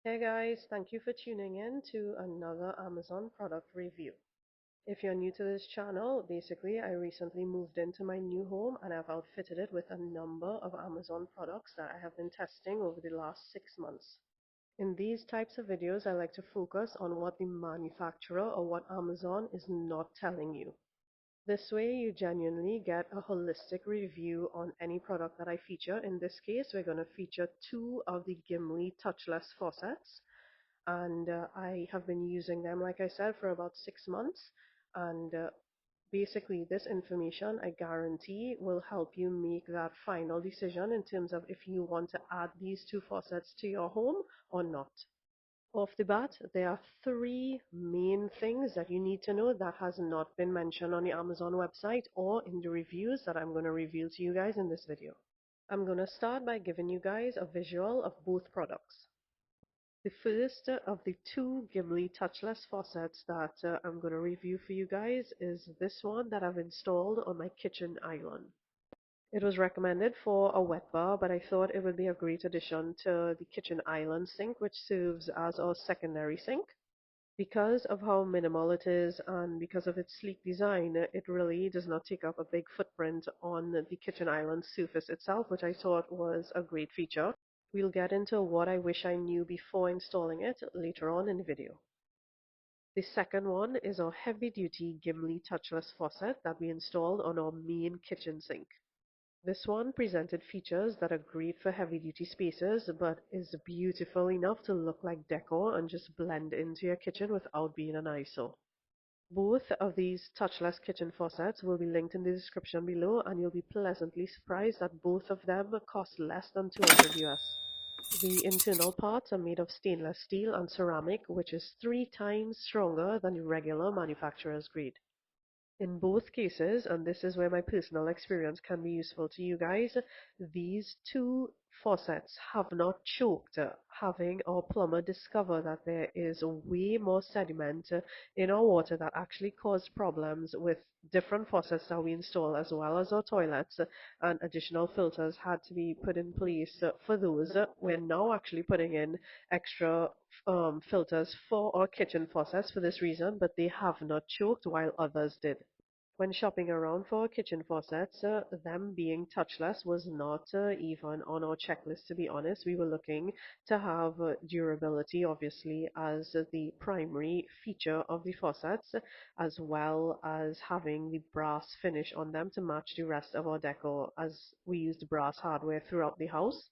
Hey guys, thank you for tuning in to another Amazon product review. If you're new to this channel, basically I recently moved into my new home and I've outfitted it with a number of Amazon products that I have been testing over the last 6 months. In these types of videos, I like to focus on what the manufacturer or what Amazon is not telling you. This way you genuinely get a holistic review on any product that I feature. In this case, we're going to feature two of the Gimili Touchless Faucets, and I have been using them, like I said, for about 6 months. And basically, this information I guarantee will help you make that final decision in terms of if you want to add these two faucets to your home or not. Off the bat, there are three main things that you need to know that has not been mentioned on the Amazon website or in the reviews that I'm going to reveal to you guys in this video. I'm going to start by giving you guys a visual of both products. The first of the two Gimli Touchless Faucets that I'm going to review for you guys is this one that I've installed on my kitchen island. It was recommended for a wet bar, but I thought it would be a great addition to the kitchen island sink, which serves as our secondary sink. Because of how minimal it is and because of its sleek design, it really does not take up a big footprint on the kitchen island surface itself, which I thought was a great feature. We'll get into what I wish I knew before installing it later on in the video. The second one is our heavy-duty Gimli touchless faucet that we installed on our main kitchen sink. This one presented features that are great for heavy-duty spaces, but is beautiful enough to look like decor and just blend into your kitchen without being an eyesore. Both of these touchless kitchen faucets will be linked in the description below, and you'll be pleasantly surprised that both of them cost less than 200 US. The internal parts are made of stainless steel and ceramic, which is 3 times stronger than the regular manufacturer's grade. In both cases, and this is where my personal experience can be useful to you guys, these two faucets have not choked, having our plumber discover that there is way more sediment in our water that actually caused problems with different faucets that we install as well as our toilets, and additional filters had to be put in place for those. We're now actually putting in extra filters for our kitchen faucets for this reason, but they have not choked while others did. When shopping around for kitchen faucets, them being touchless was not even on our checklist, to be honest. We were looking to have durability, obviously, as the primary feature of the faucets, as well as having the brass finish on them to match the rest of our decor, as we used brass hardware throughout the house.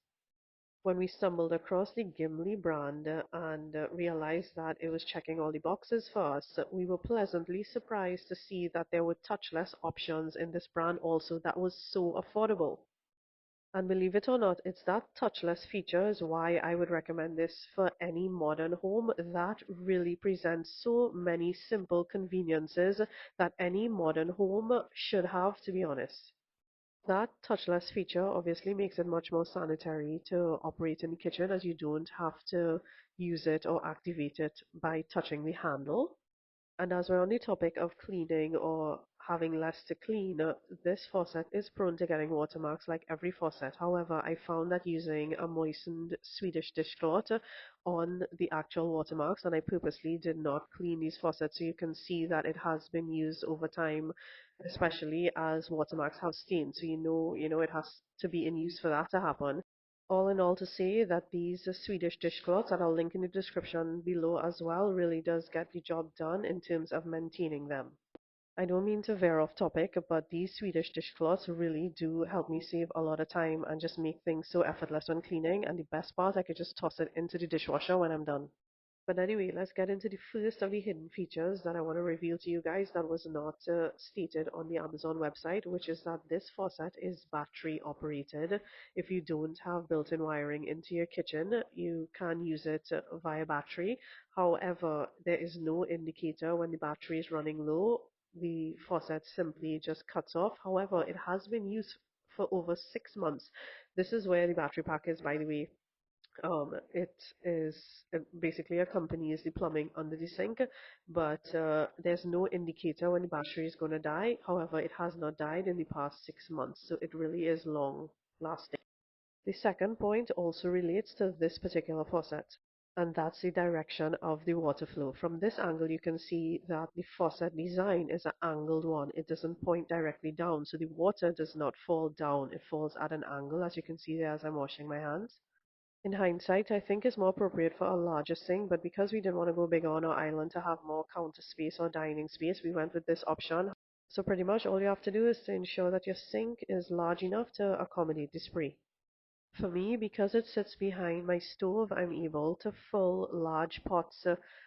When we stumbled across the Gimli brand and realized that it was checking all the boxes for us, we were pleasantly surprised to see that there were touchless options in this brand also that was so affordable. And believe it or not, it's that touchless feature is why I would recommend this for any modern home that really presents so many simple conveniences that any modern home should have, to be honest. That touchless feature obviously makes it much more sanitary to operate in the kitchen, as you don't have to use it or activate it by touching the handle. And as we're on the topic of cleaning or having less to clean, this faucet is prone to getting watermarks like every faucet. However, I found that using a moistened Swedish dishcloth on the actual watermarks, and I purposely did not clean these faucets so you can see that it has been used over time, especially as watermarks have stains. So you know it has to be in use for that to happen. All in all, to say that these Swedish dishcloths that I'll link in the description below as well really does get the job done in terms of maintaining them. I don't mean to veer off topic, but these Swedish dishcloths really do help me save a lot of time and just make things so effortless when cleaning. And the best part, I could just toss it into the dishwasher when I'm done. But anyway, let's get into the first of the hidden features that I want to reveal to you guys that was not stated on the Amazon website, which is that this faucet is battery operated. If you don't have built-in wiring into your kitchen, you can use it via battery. However, there is no indicator when the battery is running low. The faucet simply just cuts off. However, it has been used for over 6 months. This is where the battery pack is, by the way. It is basically accompanies the plumbing under the sink, but there's no indicator when the battery is going to die. However, it has not died in the past 6 months, so it really is long lasting. The second point also relates to this particular faucet. and that's the direction of the water flow. From this angle, you can see that the faucet design is an angled one. It doesn't point directly down, so the water does not fall down. It falls at an angle, as you can see there as I'm washing my hands. In hindsight, I think it's more appropriate for a larger sink, but because we didn't want to go bigger on our island to have more counter space or dining space, we went with this option. So pretty much all you have to do is to ensure that your sink is large enough to accommodate the spray. For me, because it sits behind my stove, I'm able to fill large pots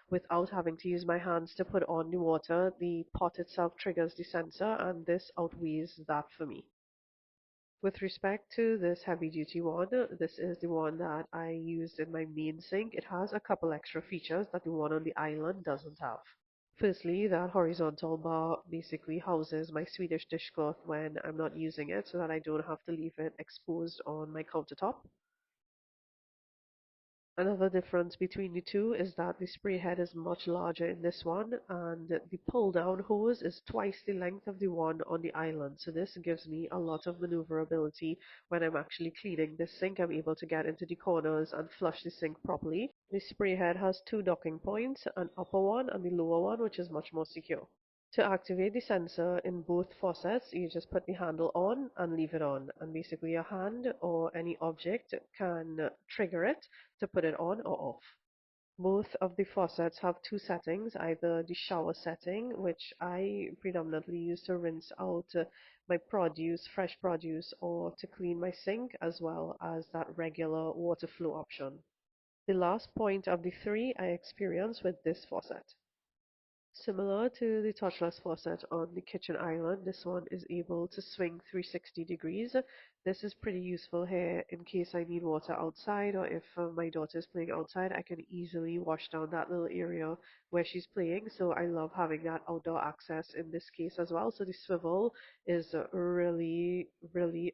without having to use my hands to put on the water. The pot itself triggers the sensor, and this outweighs that for me. With respect to this heavy duty one, this is the one that I used in my main sink. It has a couple extra features that the one on the island doesn't have. Firstly, that horizontal bar basically houses my Swedish dishcloth when I'm not using it so that I don't have to leave it exposed on my countertop. Another difference between the two is that the spray head is much larger in this one, and the pull down hose is twice the length of the one on the island. So this gives me a lot of maneuverability when I'm actually cleaning this sink. I'm able to get into the corners and flush the sink properly. The spray head has two docking points, an upper one and the lower one, which is much more secure. To activate the sensor in both faucets, you just put the handle on and leave it on, and basically your hand or any object can trigger it to put it on or off. Both of the faucets have two settings, either the shower setting, which I predominantly use to rinse out my produce, fresh produce, or to clean my sink, as well as that regular water flow option. The last point of the three I experience with this faucet. Similar to the touchless faucet on the kitchen island, this one is able to swing 360 degrees. This is pretty useful here in case I need water outside, or if my daughter is playing outside, I can easily wash down that little area where she's playing. So I love having that outdoor access in this case as well. So the swivel is really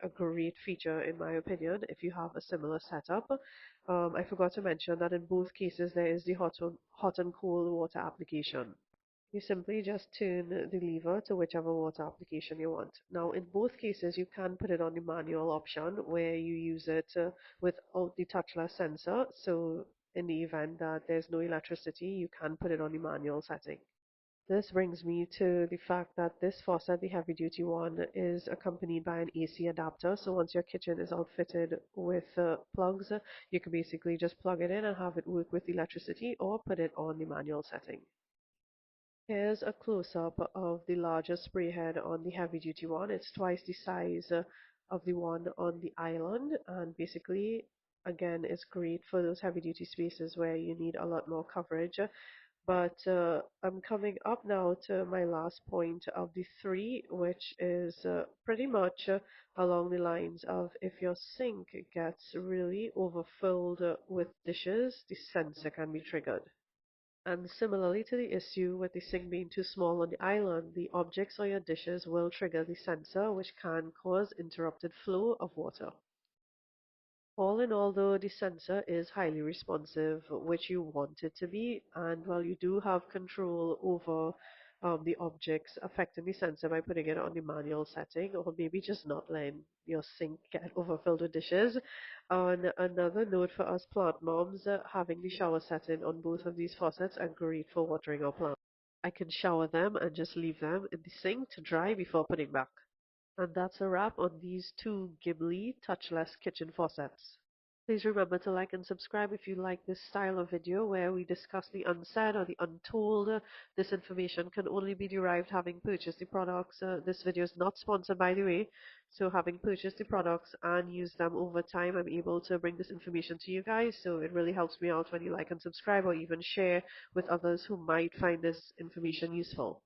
a great feature in my opinion if you have a similar setup. I forgot to mention that in both cases there is the hot and cold water application. You simply just turn the lever to whichever water application you want. Now, in both cases, you can put it on the manual option where you use it without the touchless sensor. So, in the event that there's no electricity, you can put it on the manual setting. This brings me to the fact that this faucet, the heavy duty one, is accompanied by an AC adapter. So once your kitchen is outfitted with plugs, you can basically just plug it in and have it work with electricity or put it on the manual setting. Here's a close-up of the larger spray head on the heavy-duty one. It's twice the size of the one on the island, and basically, again, it's great for those heavy-duty spaces where you need a lot more coverage. But I'm coming up now to my last point of the three, which is pretty much along the lines of if your sink gets really overfilled with dishes, the sensor can be triggered. And similarly to the issue with the sink being too small on the island, the objects or your dishes will trigger the sensor, which can cause interrupted flow of water. All in all, though, the sensor is highly responsive, which you want it to be, and while you do have control over the objects affecting the sensor by putting it on the manual setting, or maybe just not letting your sink get overfilled with dishes. On another note for us plant moms, having the shower setting on both of these faucets are great for watering our plants. I can shower them and just leave them in the sink to dry before putting back. And that's a wrap on these two Gimli Touchless Kitchen Faucets. Please remember to like and subscribe if you like this style of video where we discuss the unsaid or the untold. This information can only be derived having purchased the products. This video is not sponsored, by the way, so having purchased the products and used them over time, I'm able to bring this information to you guys. So it really helps me out when you like and subscribe or even share with others who might find this information useful.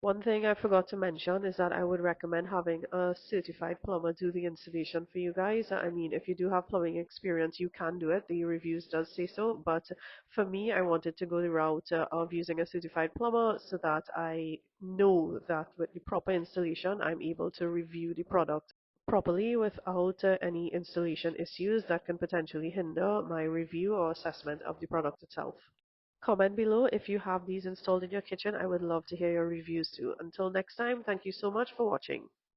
One thing I forgot to mention is that I would recommend having a certified plumber do the installation for you guys. I mean, if you do have plumbing experience, you can do it. The reviews does say so. But for me, I wanted to go the route of using a certified plumber so that I know that with the proper installation, I'm able to review the product properly without any installation issues that can potentially hinder my review or assessment of the product itself. Comment below if you have these installed in your kitchen. I would love to hear your reviews too. Until next time, thank you so much for watching.